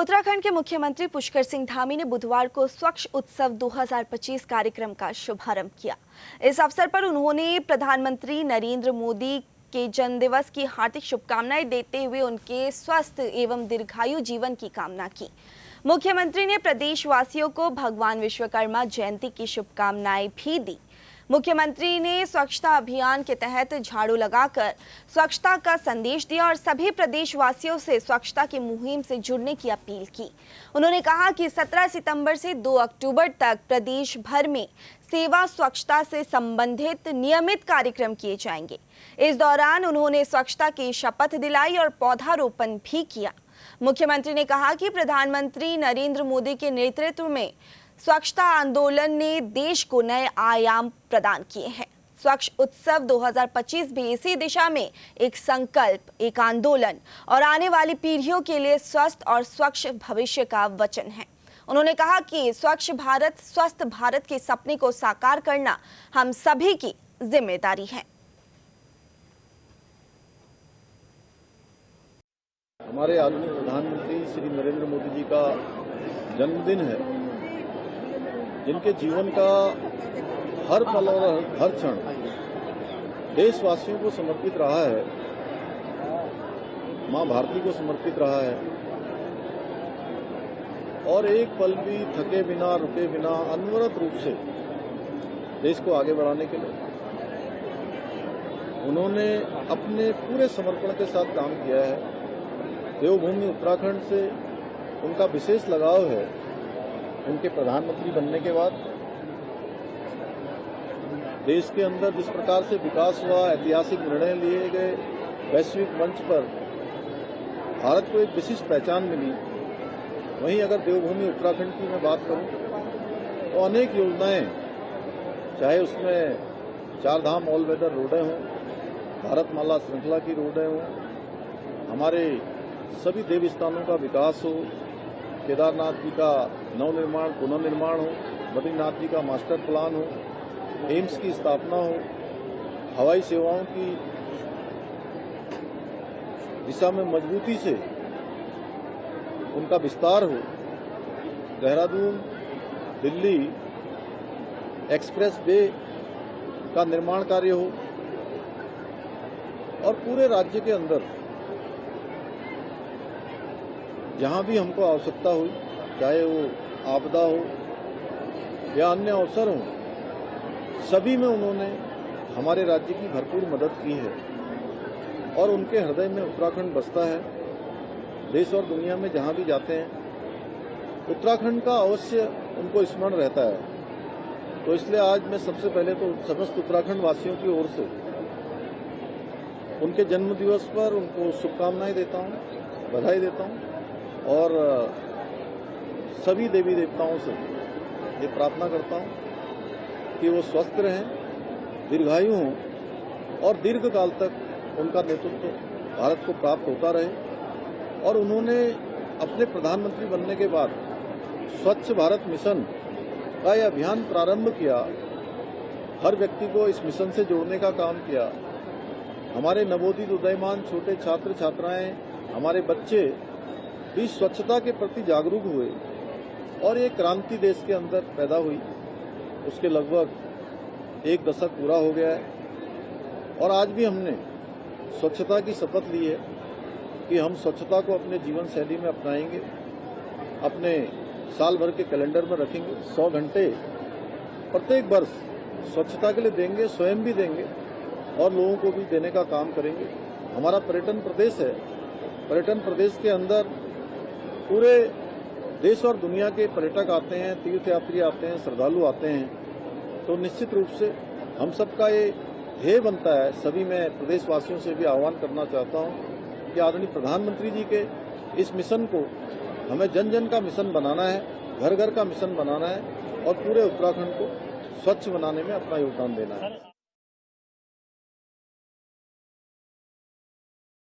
उत्तराखंड के मुख्यमंत्री पुष्कर सिंह धामी ने बुधवार को स्वच्छ उत्सव 2025 कार्यक्रम का शुभारंभ किया। इस अवसर पर उन्होंने प्रधानमंत्री नरेंद्र मोदी के जन्मदिवस की हार्दिक शुभकामनाएं देते हुए उनके स्वस्थ एवं दीर्घायु जीवन की कामना की। मुख्यमंत्री ने प्रदेशवासियों को भगवान विश्वकर्मा जयंती की शुभकामनाएं भी दी। मुख्यमंत्री ने स्वच्छता अभियान के तहत झाड़ू लगाकर स्वच्छता का संदेश दिया और सभी प्रदेशवासियों से स्वच्छता की मुहिम से जुड़ने की अपील की। उन्होंने कहा कि 17 सितंबर से 2 अक्टूबर तक प्रदेश भर में सेवा स्वच्छता से संबंधित नियमित कार्यक्रम किए जाएंगे। इस दौरान उन्होंने स्वच्छता की शपथ दिलाई और पौधारोपण भी किया। मुख्यमंत्री ने कहा कि प्रधानमंत्री नरेंद्र मोदी के नेतृत्व में स्वच्छता आंदोलन ने देश को नए आयाम प्रदान किए हैं। स्वच्छ उत्सव 2025 भी इसी दिशा में एक संकल्प, एक आंदोलन और आने वाली पीढ़ियों के लिए स्वस्थ और स्वच्छ भविष्य का वचन है। उन्होंने कहा कि स्वच्छ भारत, स्वस्थ भारत के सपने को साकार करना हम सभी की जिम्मेदारी है। हमारे आदरणीय प्रधानमंत्री श्री नरेंद्र मोदी जी का जन्मदिन है, जिनके जीवन का हर पल और हर क्षण देशवासियों को समर्पित रहा है, मां भारती को समर्पित रहा है और एक पल भी थके बिना, रुके बिना अनवरत रूप से देश को आगे बढ़ाने के लिए उन्होंने अपने पूरे समर्पण के साथ काम किया है। देवभूमि उत्तराखंड से उनका विशेष लगाव है। उनके प्रधानमंत्री बनने के बाद देश के अंदर जिस प्रकार से विकास हुआ, ऐतिहासिक निर्णय लिए गए, वैश्विक मंच पर भारत को एक विशिष्ट पहचान मिली। वहीं अगर देवभूमि उत्तराखंड की मैं बात करूं तो अनेक योजनाएं, चाहे उसमें 4 धाम ऑल वेदर रोडें हों, भारतमाला श्रृंखला की रोडें हों, हमारे सभी देव स्थानों का विकास हो, केदारनाथ जी का नवनिर्माण, पुनर्निर्माण हो, बद्रीनाथ जी का मास्टर प्लान हो, एम्स की स्थापना हो, हवाई सेवाओं की दिशा में मजबूती से उनका विस्तार हो, देहरादून दिल्ली एक्सप्रेस वे का निर्माण कार्य हो और पूरे राज्य के अंदर जहां भी हमको आवश्यकता हुई, चाहे वो आपदा हो या अन्य अवसर हो, सभी में उन्होंने हमारे राज्य की भरपूर मदद की है और उनके हृदय में उत्तराखंड बसता है। देश और दुनिया में जहां भी जाते हैं उत्तराखंड का अवश्य उनको स्मरण रहता है। तो इसलिए आज मैं सबसे पहले तो समस्त उत्तराखंड वासियों की ओर से उनके जन्म दिवस पर उनको शुभकामनाएं देता हूं, बधाई देता हूं और सभी देवी देवताओं से ये प्रार्थना करता हूं कि वो स्वस्थ रहें, दीर्घायु हों और दीर्घ काल तक उनका नेतृत्व भारत को प्राप्त होता रहे। और उन्होंने अपने प्रधानमंत्री बनने के बाद स्वच्छ भारत मिशन का यह अभियान प्रारंभ किया, हर व्यक्ति को इस मिशन से जोड़ने का काम किया। हमारे नवोदित उदयमान छोटे छात्र छात्राएं, हमारे बच्चे भी स्वच्छता के प्रति जागरूक हुए और ये क्रांति देश के अंदर पैदा हुई। उसके लगभग 1 दशक पूरा हो गया है और आज भी हमने स्वच्छता की शपथ ली है कि हम स्वच्छता को अपने जीवन शैली में अपनाएंगे, अपने साल भर के कैलेंडर में रखेंगे। 100 घंटे प्रत्येक वर्ष स्वच्छता के लिए देंगे, स्वयं भी देंगे और लोगों को भी देने का काम करेंगे। हमारा पर्यटन प्रदेश है, पर्यटन प्रदेश के अंदर पूरे देश और दुनिया के पर्यटक आते हैं, तीर्थयात्री आते हैं, श्रद्धालु आते हैं। तो निश्चित रूप से हम सबका ये ध्येय बनता है। सभी मैं प्रदेशवासियों से भी आह्वान करना चाहता हूं कि आदरणीय प्रधानमंत्री जी के इस मिशन को हमें जन जन का मिशन बनाना है, घर घर का मिशन बनाना है और पूरे उत्तराखंड को स्वच्छ बनाने में अपना योगदान देना है।